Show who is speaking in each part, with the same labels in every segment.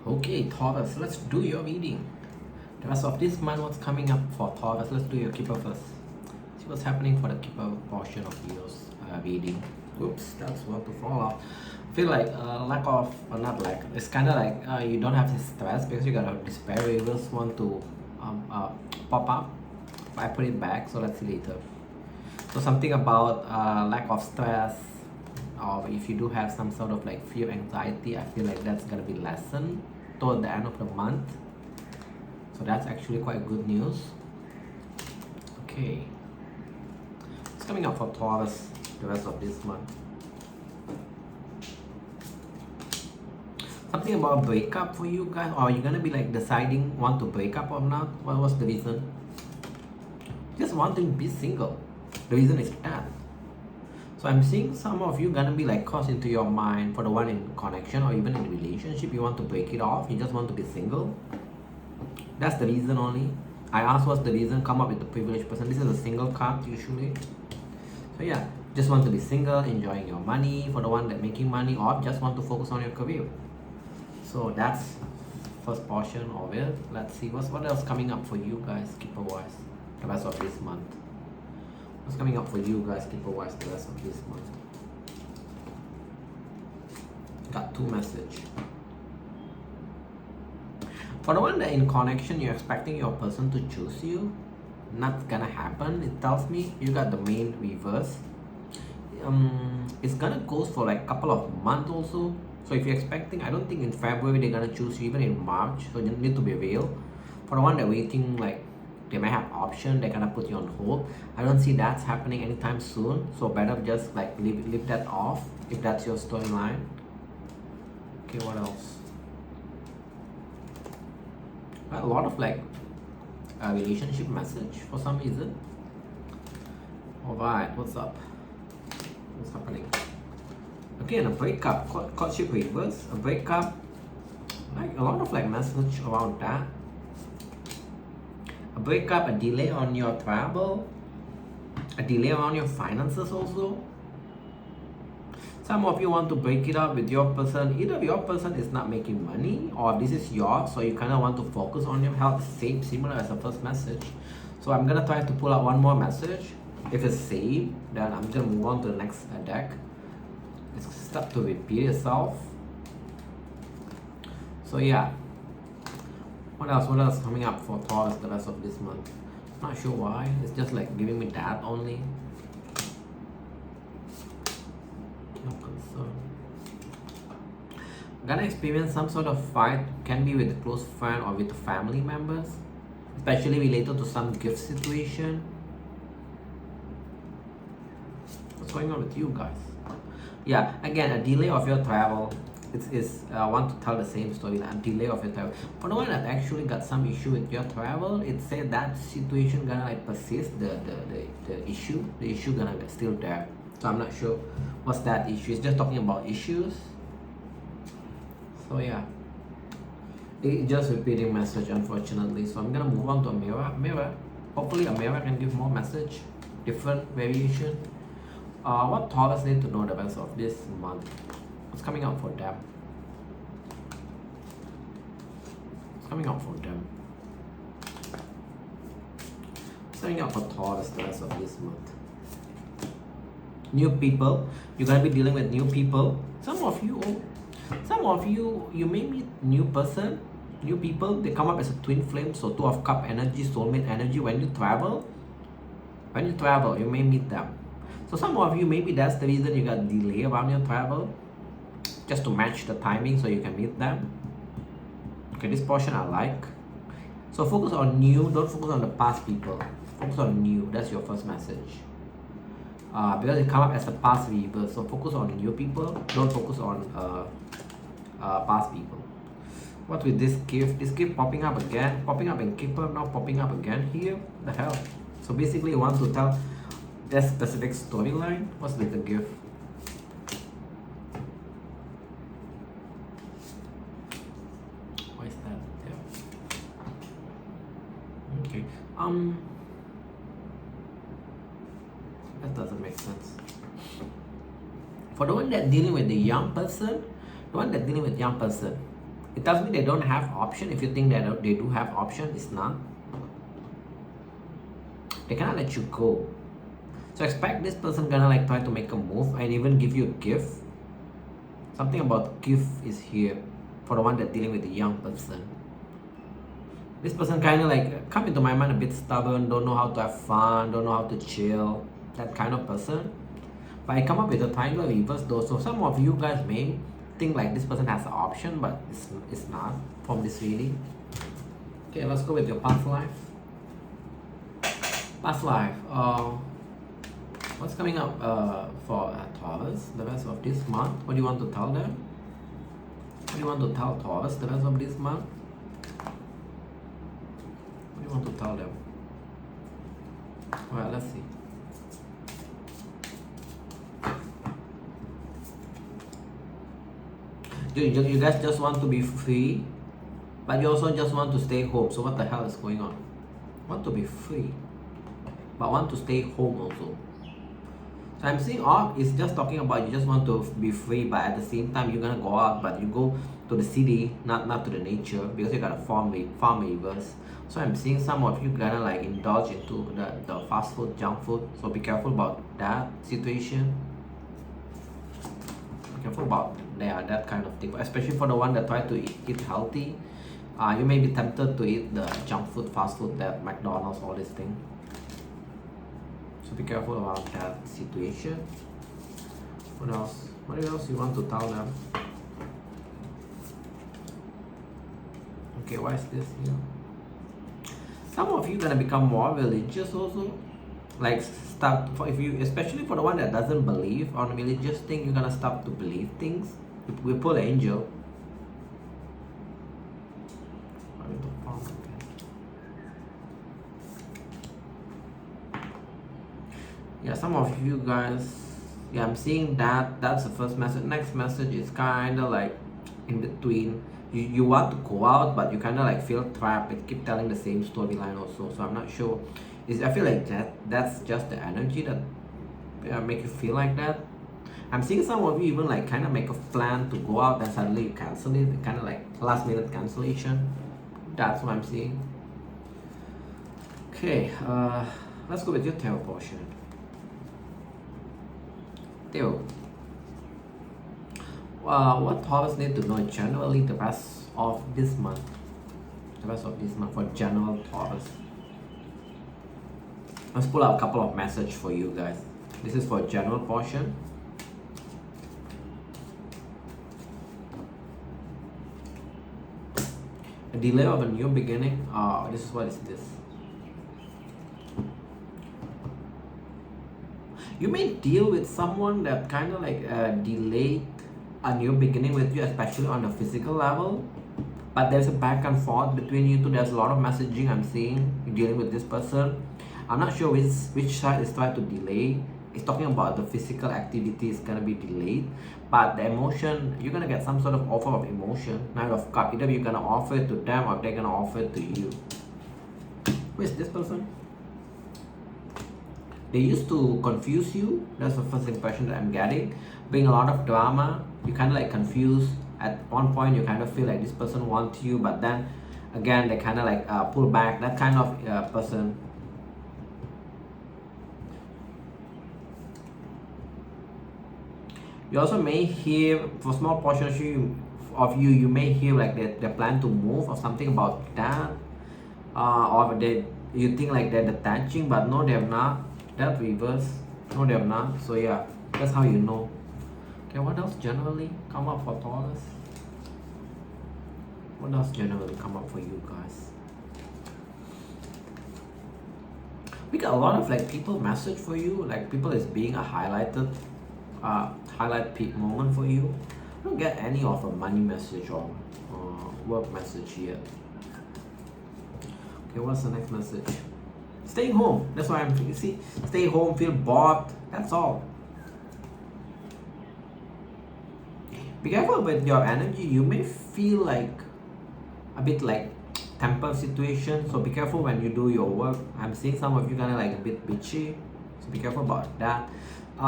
Speaker 1: Okay, Taurus, let's do your reading. The rest of this month, what's coming up for Taurus? Let's do your keeper first. See what's happening for the keeper portion of your reading. Oops, that's what to fall off. Feel like lack of, or not lack, it's kind of like you don't have this stress because you got a despair reverse want to pop up. I put it back, so let's see later. So something about lack of stress, or if you do have some sort of like fear, anxiety, I feel like that's gonna be lessened toward the end of the month. So that's actually quite good news. Okay, it's coming up for Taurus the rest of this month. Something about breakup for you guys, or you're gonna be like deciding want to break up or not. What was the reason? Just wanting to be single. The reason is that. So I'm seeing some of you gonna be like crossed into your mind for the one in connection or even in relationship. You want to break it off. You just want to be single. That's the reason only. I asked what's the reason. Come up with the privileged person. This is a single card usually. So yeah, just want to be single, enjoying your money for the one that making money, or just want to focus on your career. So that's first portion of it. Let's see what else coming up for you guys, keeper wise, the rest of this month. What's coming up for you guys, keeper wise, the rest of this month? Got two messages. For the one that in connection, you're expecting your person to choose you. Not gonna happen. It tells me you got the main reverse. It's gonna go for like couple of months also. So if you're expecting, I don't think in February they're gonna choose you, even in March. So you need to be real. For the one that waiting, like they may have option, they're gonna put you on hold. I don't see that's happening anytime soon. So better just like leave that off if that's your storyline. Okay, what else? A lot of like a relationship message for some reason. Alright, what's up? What's happening? Again, a breakup, courtship reverse, a breakup, like a lot of like message around that. A breakup, a delay on your travel, a delay on your finances also. Some of you want to break it up with your person. Either your person is not making money or this is yours, so you kind of want to focus on your health. Same, similar as the first message. So I'm gonna try to pull out one more message. If it's same, then I'm gonna move on to the next deck. It's start to repeat itself. So yeah. What else coming up for Taurus the rest of this month? Not sure why. It's just like giving me that only. No concern. Gonna experience some sort of fight, can be with a close friend or with family members, especially related to some gift situation. What's going on with you guys? Yeah, again, a delay of your travel. I want to tell the same story, a delay of your travel. For the one that actually got some issue with your travel, it said that situation gonna like persist, the issue gonna be still there. So I'm not sure what's that issue. It's just talking about issues. So yeah, it just repeating message unfortunately. So I'm gonna move on to a mirror. Hopefully a mirror can give more message, different variation. What Taurus need to know the rest of this month? What's coming up for them? What's coming up for them? What's coming up for Taurus the rest of this month? New people. You're gonna be dealing with new people. Some of you, you may meet new person, new people. They come up as a twin flame. So two of cup energy, soulmate energy. When you travel, you may meet them. So some of you, maybe that's the reason you got delay around your travel, just to match the timing so you can meet them. Okay, this portion I like. So focus on new, don't focus on the past people. Focus on new, that's your first message. Because it come up as a past reverse, so focus on new people, don't focus on past people. What with this gift? This gift popping up again, popping up in keeper, now popping up again here. The hell? So basically you want to tell that specific storyline. What's with the gift? Why is that? Yeah. Okay. That doesn't make sense. For the one that dealing with the young person, It tells me they don't have option. If you think that they do have option, it's not. They cannot let you go. So expect this person gonna like try to make a move and even give you a gift. Something about gift is here for the one that's dealing with the young person. This person kind of like come into my mind a bit stubborn, don't know how to have fun, don't know how to chill, that kind of person. But I come up with a triangle reverse though, so some of you guys may think like this person has an option, but it's not from this reading. Okay, let's go with your past life. Past life. What's coming up for Taurus the rest of this month? What do you want to tell them? What do you want to tell Taurus the rest of this month? What do you want to tell them? Alright, let's see. You guys just want to be free, but you also just want to stay home. So what the hell is going on? Want to be free, but want to stay home also. So I'm seeing off is just talking about you just want to be free, but at the same time you're gonna go out, but you go to the city, not to the nature, because you got a farm reverse. So I'm seeing some of you gonna like indulge into the fast food, junk food. So be careful about that situation. Be careful about that kind of thing, especially for the one that try to eat healthy. You may be tempted to eat the junk food, fast food, that McDonald's, all this thing. So be careful about that situation. What else? What else you want to tell them? Okay, why is this here? Some of you gonna become more religious also. Like start for if you, especially for the one that doesn't believe on religious thing, you're gonna start to believe things. We pull an angel. Yeah, some of you guys, yeah, I'm seeing that. That's the first message. Next message is kind of like in between. You want to go out, but you kind of like feel trapped. It keep telling the same storyline also. So I'm not sure. I feel like that's just the energy that make you feel like that. I'm seeing some of you even like kind of make a plan to go out and suddenly you cancel it. Kind of like last minute cancellation. That's what I'm seeing. Okay, let's go with your tarot portion. Tarot. What Taurus need to know generally the rest of this month? The rest of this month for general Taurus. Let's pull out a couple of messages for you guys. This is for general portion. A delay of a new beginning. This is what is this? You may deal with someone that kind of like delayed a new beginning with you, especially on a physical level. But there's a back and forth between you two. There's a lot of messaging I'm seeing. You're dealing with this person. I'm not sure which side is trying to delay. It's talking about the physical activity is gonna be delayed, but the emotion, you're gonna get some sort of offer of emotion. Knight of Cups. Either you're gonna offer it to them or they're gonna offer it to you. Who is this person? They used to confuse you. That's the first impression that I'm getting. Bring a lot of drama. You kind of like confused. At one point, you kind of feel like this person wants you, but then again, they kind of like pull back. That kind of person. You also may hear, for small portion of you, you may hear like they plan to move or something about that, or you think like they're detaching, but no, they have not. That reverse, no, they have not. So yeah, that's how you know. Okay, what else generally come up for Taurus? What else generally come up for you guys? We got a lot of like people message for you, like people is being a highlighted highlight peak moment for you. I don't get any of a money message or work message yet. Okay, what's the next message? Stay home. That's why you see, stay home, feel bored. That's all. Be careful with your energy. You may feel like a bit like temper situation. So be careful when you do your work. I'm seeing some of you kind of like a bit bitchy. So be careful about that.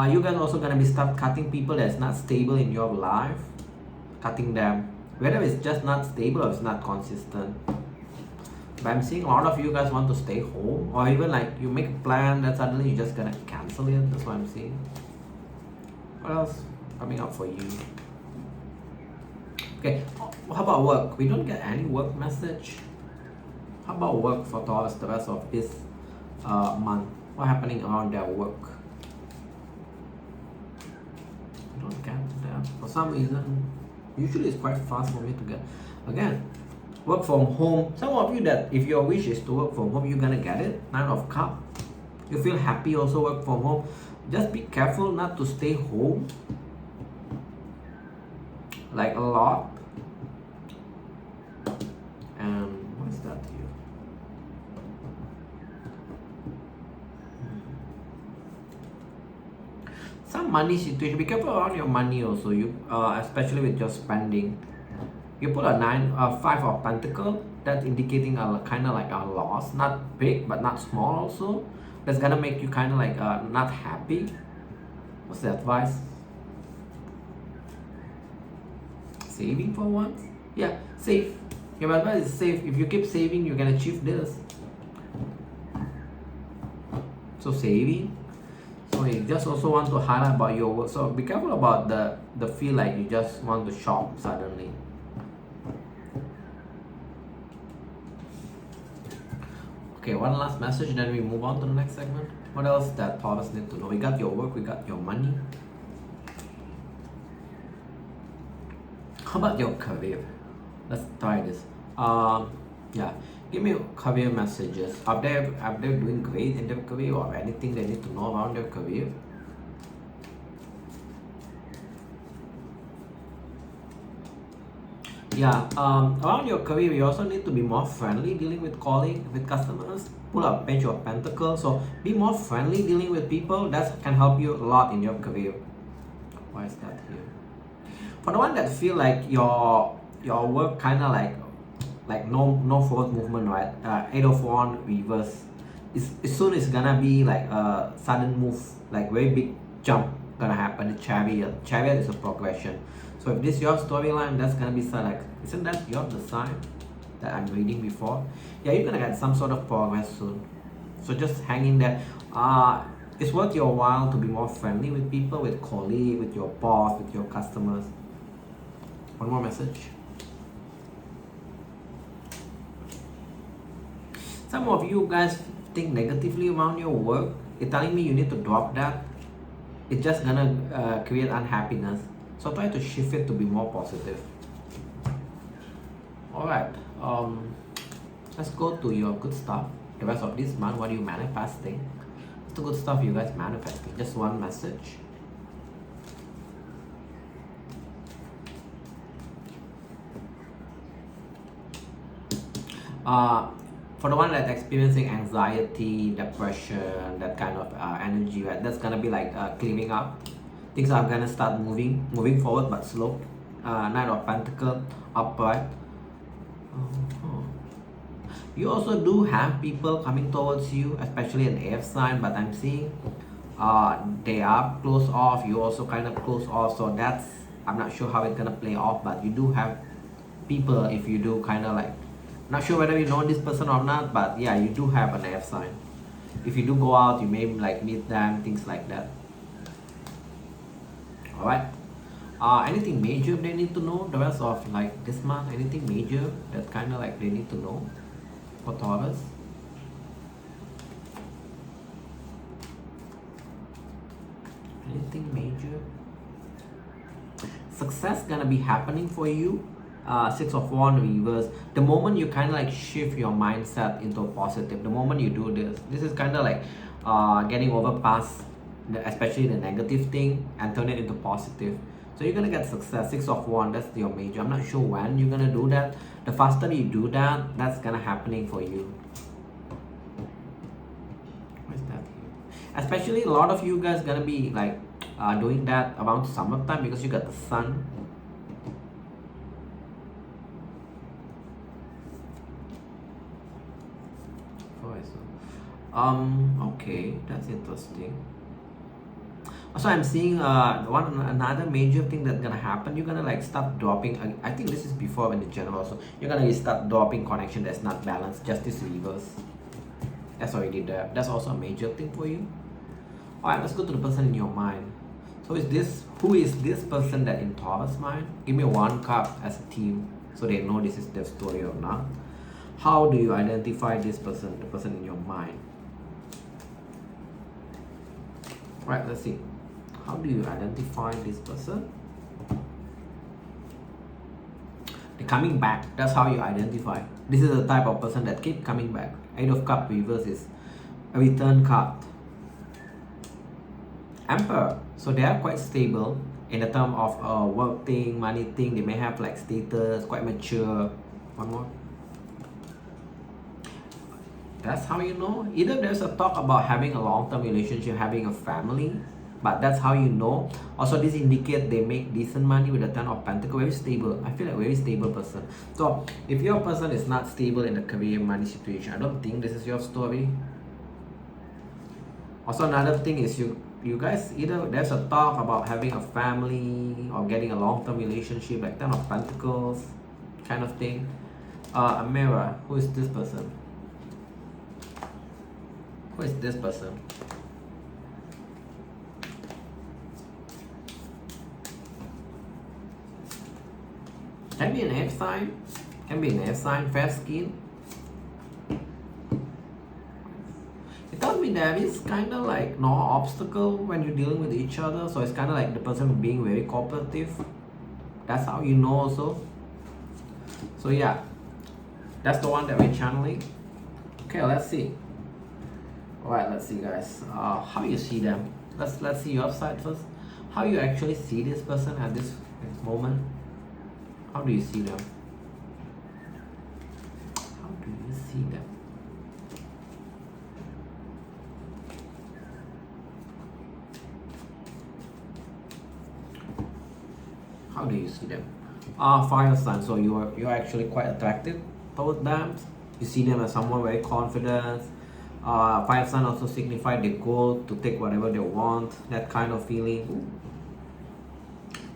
Speaker 1: You guys also gonna be start cutting people that's not stable in your life. Cutting them. Whether it's just not stable or it's not consistent. But I'm seeing a lot of you guys want to stay home, or even like you make a plan that suddenly you're just gonna cancel it. That's what I'm seeing. What else coming up for you? Okay, how about work? We don't get any work message. How about work for Taurus the rest of this month? What's happening around their work? I don't get that. For some reason, usually it's quite fast for me to get. Again, work from home. Some of you that if your wish is to work from home, you're gonna get it. 9 of Cups. You feel happy also work from home. Just be careful not to stay home like a lot. And what is that here? Some money situation. Be careful around your money also. You especially with your spending. You put a 5 of Pentacles. That's indicating a kind of like a loss, not big but not small also. That's gonna make you kind of like not happy. What's the advice? Saving for once? Yeah, save. Your advice is save. If you keep saving, you can achieve this. So saving. So you just also want to highlight about your work. So be careful about the feel like you just want to shop suddenly. Okay, one last message, then we move on to the next segment. What else that Taurus need to know? We got your work, we got your money. How about your career? Let's try this. Yeah, give me career messages. Are they doing great in their career, or anything they need to know around their career? Yeah, around your career, you also need to be more friendly dealing with calling with customers. Pull up Page of Pentacles. So be more friendly dealing with people. That can help you a lot in your career. Why is that here? For the one that feel like your work kind of like no forward movement, right? 8 of Wands reverse. It's soon it's gonna be like a sudden move, like very big jump gonna happen. The Chariot is a progression. So if this is your storyline, that's gonna be like, isn't that your the sign that I'm reading before? Yeah, you're gonna get some sort of progress soon. So just hang in there. It's worth your while to be more friendly with people, with colleagues, with your boss, with your customers. One more message. Some of you guys think negatively around your work. It's telling me you need to drop that. It's just gonna create unhappiness. So try to shift it to be more positive. Alright, let's go to your good stuff. The rest of this month, what are you manifesting? What's the good stuff you guys manifesting? Just one message. For the one that's experiencing anxiety, depression, that kind of energy, right? That's gonna be like clearing up. Things are gonna start moving forward but slow. 9 of Pentacles, upright. You also do have people coming towards you, especially an air sign, but I'm seeing they are close off. You also kind of close off, so that's, I'm not sure how it's gonna play off, but you do have people, if you do kind of like, not sure whether you know this person or not, but yeah, you do have an air sign. If you do go out, you may like meet them, things like that. Alright. Anything major they need to know the rest of like this month? Anything major that kind of like they need to know for Taurus? Anything major? Success gonna be happening for you. 6 of Wands reverse. The moment you kind of like shift your mindset into a positive, the moment you do this is kind of like getting over past especially the negative thing and turn it into positive. So you're gonna get success. 6 of Wands, that's your major. I'm not sure when you're gonna do that. The faster you do that, that's gonna happening for you. What is that here? Especially a lot of you guys gonna be like doing that around summertime because you got the sun. Okay, that's interesting. So I'm seeing another major thing that's gonna happen. You're gonna like start dropping. I think this is before in the general. So you're gonna start dropping connection that's not balanced. Justice reverse. That's already there. That's also a major thing for you. All right, let's go to the person in your mind. So who is this person that in Taurus mind? Give me one card as a team so they know this is their story or not. How do you identify this person, the person in your mind? All right, let's see. How do you identify this person? They're coming back. That's how you identify. This is the type of person that keep coming back. Eight of Cups reverse is a return card. Emperor. So they are quite stable in the term of work thing, money thing. They may have like status, quite mature. One more. That's how you know. Either there's a talk about having a long-term relationship, having a family, but that's how you know. Also, this indicates they make decent money with the Ten of Pentacles. Very stable. I feel like very stable person. So if your person is not stable in the career money situation, I don't think this is your story. Also, another thing is you guys, either there's a talk about having a family or getting a long-term relationship, like Ten of Pentacles kind of thing. A mirror. Who is this person? Who is this person? Can be an air sign. Can be an air sign. Fair skin. It tells me there is kind of like no obstacle when you're dealing with each other. So it's kind of like the person being very cooperative. That's how you know also. So yeah, that's the one that we're channeling. Okay, let's see. Alright, let's see guys. How you see them? Let's see your side first. How you actually see this person at this moment? How do you see them? How do you see them? How do you see them? Fire sign. So you're actually quite attractive towards them. You see them as someone very confident. Fire sign also signify the goal to take whatever they want. That kind of feeling.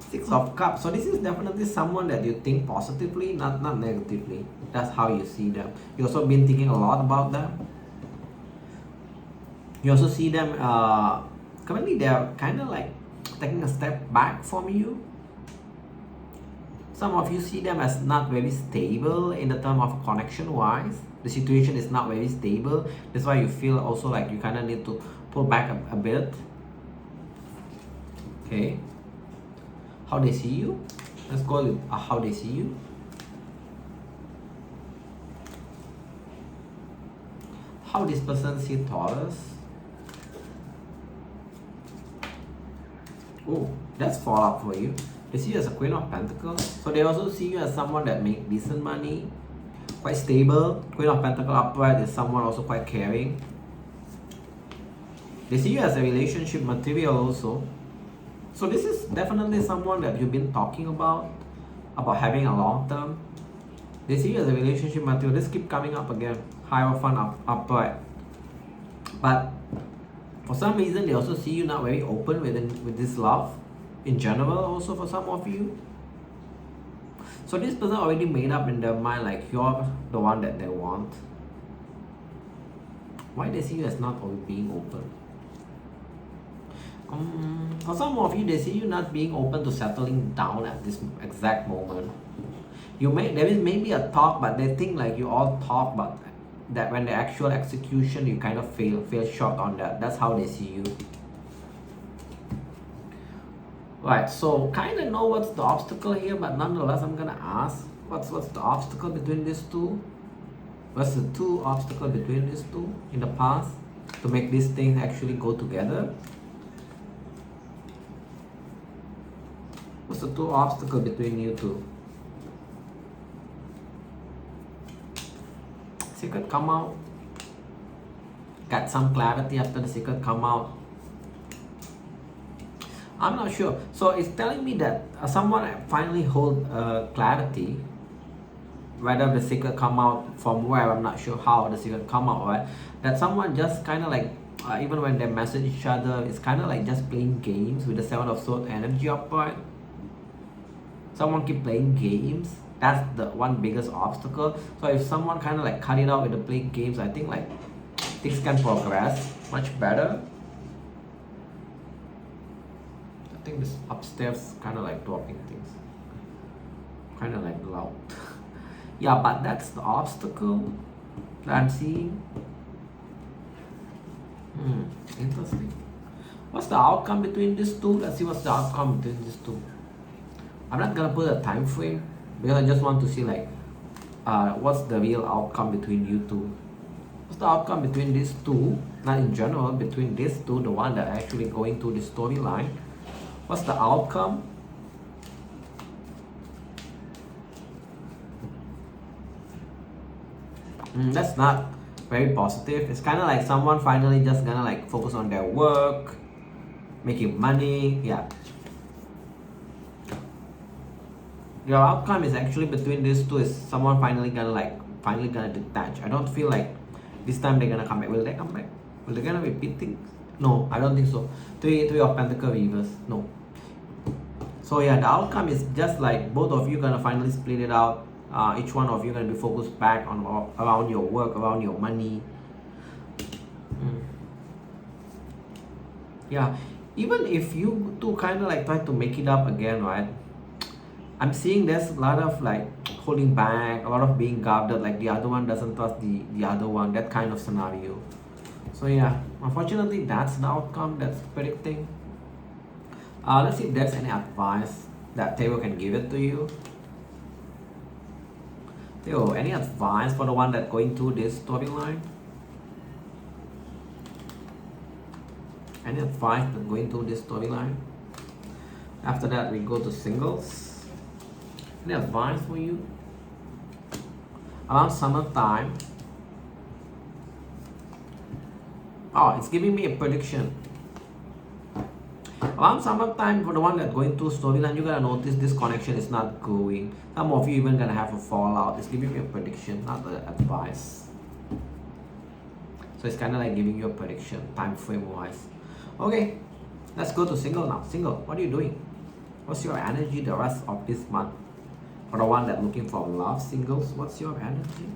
Speaker 1: Six of Cups. So this is definitely someone that you think positively, not negatively. That's how you see them. You also been thinking a lot about them. You also see them. Currently, they are kind of like taking a step back from you. Some of you see them as not very stable in the term of connection wise. The situation is not very stable. That's why you feel also like you kind of need to pull back a bit. Okay. How they see you? Let's call it how they see you. How this person see Taurus? Oh, that's fallout for you. They see you as a Queen of Pentacles. So they also see you as someone that make decent money, quite stable. Queen of Pentacles upright is someone also quite caring. They see you as a relationship material also. So this is definitely someone that you've been talking about having a long term. They see you as a relationship material. This keep coming up again. Hierophant upright. But for some reason, they also see you not very open with this love. In general, also for some of you. So this person already made up in their mind like you're the one that they want. Why they see you as not being open? For some of you, they see you not being open to settling down at this exact moment. There is maybe a talk, but they think like you all talk, but that when the actual execution, you kind of fail short on that. That's how they see you. Right, so kind of know what's the obstacle here, but nonetheless, I'm gonna ask, what's the obstacle between these two? What's the two obstacle between these two in the past to make these things actually go together? What's the two obstacle between you two? Secret come out. Got some clarity after the secret come out. I'm not sure. So it's telling me that someone finally hold clarity. Whether the secret come out from where, I'm not sure how the secret come out, right? That someone just kind of like even when they message each other, it's kind of like just playing games with the Seven of Swords energy upright. Someone keep playing games. That's the one biggest obstacle. So if someone kind of like cut it out with the playing games, I think like things can progress much better. I think this upstairs kind of like dropping things, kind of like loud. Yeah, but that's the obstacle that I'm seeing. Interesting. What's the outcome between these two? Let's see what's the outcome between these two. I'm not gonna put a time frame because I just want to see like what's the real outcome between you two. What's the outcome between these two? Not in general, between these two, the one that are actually going through the storyline. What's the outcome? That's not very positive. It's kind of like someone finally just gonna like focus on their work, making money. Yeah. Your outcome is actually between these two is someone finally gonna detach. I don't feel like this time they're gonna come back. Will they come back? Will they gonna repeat things? No, I don't think so. Three of Pentacle reverse. No. So yeah, the outcome is just like both of you gonna finally split it out. Each one of you gonna be focused back on around your work, around your money. Yeah, even if you two kind of like try to make it up again, right? I'm seeing there's a lot of like holding back, a lot of being guarded, like the other one doesn't trust the other one, that kind of scenario. So yeah, unfortunately that's the outcome that's predicting. Let's see if there's any advice that Tarot can give it to you. Tarot, any advice for the one that's going through this storyline? Any advice that's going through this storyline? After that we go to singles. Any advice for you? Around summertime. Oh, it's giving me a prediction. Around summertime, for the one that's going through storyline, you're gonna notice this connection is not growing. Some of you even gonna have a fallout. It's giving me a prediction, not the advice. So it's kind of like giving you a prediction, time frame wise. Okay, let's go to single now. Single, what are you doing? What's your energy the rest of this month? For the one that's looking for love, singles, what's your energy?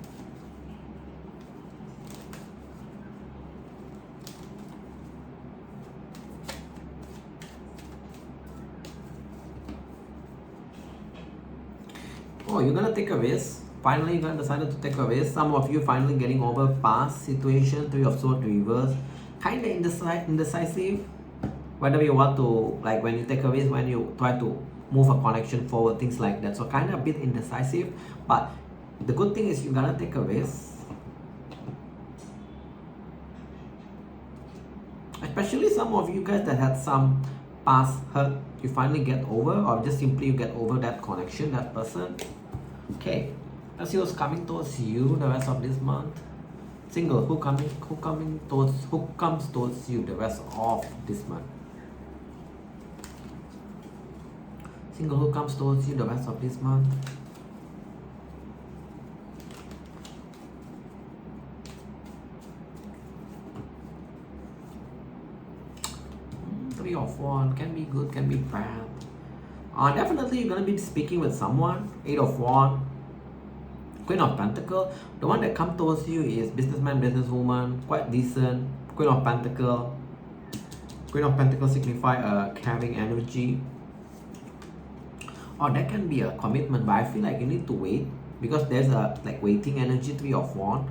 Speaker 1: Oh, you're gonna take a risk. Finally, you're gonna decide to take a risk. Some of you finally getting over past situation, Three of Swords reverse. Kinda indecisive. Whether you want to, like when you take a risk, when you try to move a connection forward, things like that. So kind of a bit indecisive. But the good thing is you're gonna take a risk. Especially some of you guys that had some past hurt, you finally get over, or just simply you get over that connection, that person. Okay, let's see what's coming towards you the rest of this month. Single, who comes towards you the rest of this month? Single, who comes towards you the rest of this month? Three of Wands, can be good, can be bad. Definitely you're gonna be speaking with someone. Eight of Wands, Queen of Pentacle. The one that comes towards you is businessman, businesswoman, quite decent. Queen of Pentacle. Queen of Pentacle signify a caring energy. Or that can be a commitment, but I feel like you need to wait because there's a like waiting energy. Three of Wands.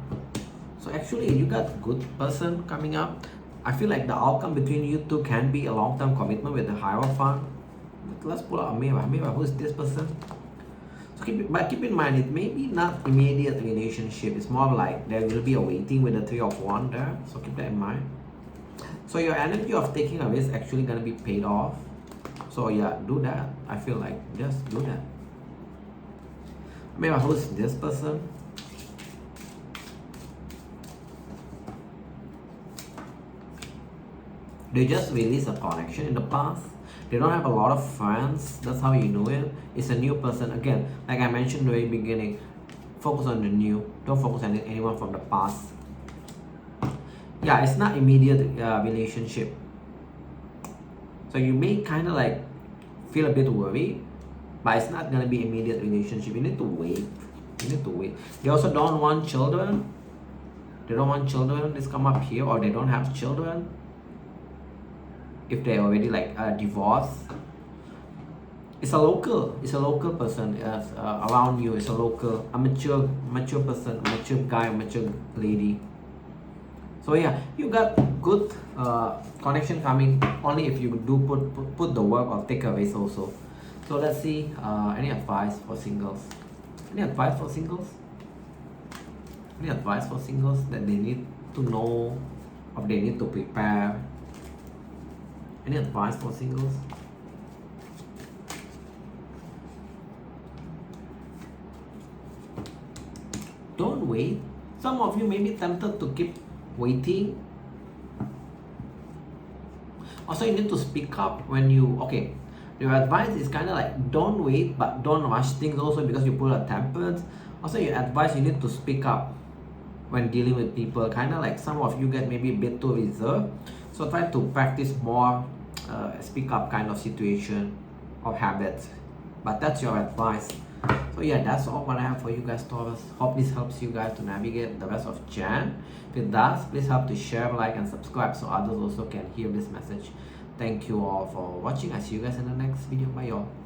Speaker 1: So actually you got a good person coming up. I feel like the outcome between you two can be a long-term commitment with the Hierophant. Let's pull out a mirror. Mirror, who is this person? So keep in mind, it may be not immediate relationship. It's more like there will be a waiting with the Three of Wands there. So keep that in mind. So your energy of taking a risk actually gonna be paid off. So yeah, do that. I feel like just do that. Mirror, who is this person? They just released a connection in the past. They don't have a lot of friends. That's how you know it. It's a new person. Again, like I mentioned in the very beginning, focus on the new. Don't focus on anyone from the past. Yeah, it's not immediate relationship. So you may kind of like feel a bit worried, but it's not gonna be immediate relationship. You need to wait. You need to wait. They also don't want children. They don't want children. This come up here, or they don't have children. If they already like divorced, it's a local person around you. It's a local, a mature person, a mature guy, a mature lady. So yeah, you got good connection coming only if you do put the work or take a risk also. So let's see, any advice for singles? Any advice for singles? Any advice for singles that they need to know or they need to prepare? Any advice for singles? Don't wait. Some of you may be tempted to keep waiting. Also, you need to speak up when you, okay, your advice is kind of like don't wait, but don't rush things also, because you pull a tempered. Also, your advice, you need to speak up when dealing with people. Kind of like some of you get maybe a bit too reserved, so try to practice more speak up kind of situation or habits. But that's your advice. So yeah, that's all what I have for you guys, Taurus. Hope this helps you guys to navigate the rest of Jan. If it does, please help to share, like, and subscribe so others also can hear this message. Thank you all for watching. I see you guys in the next video. Bye y'all.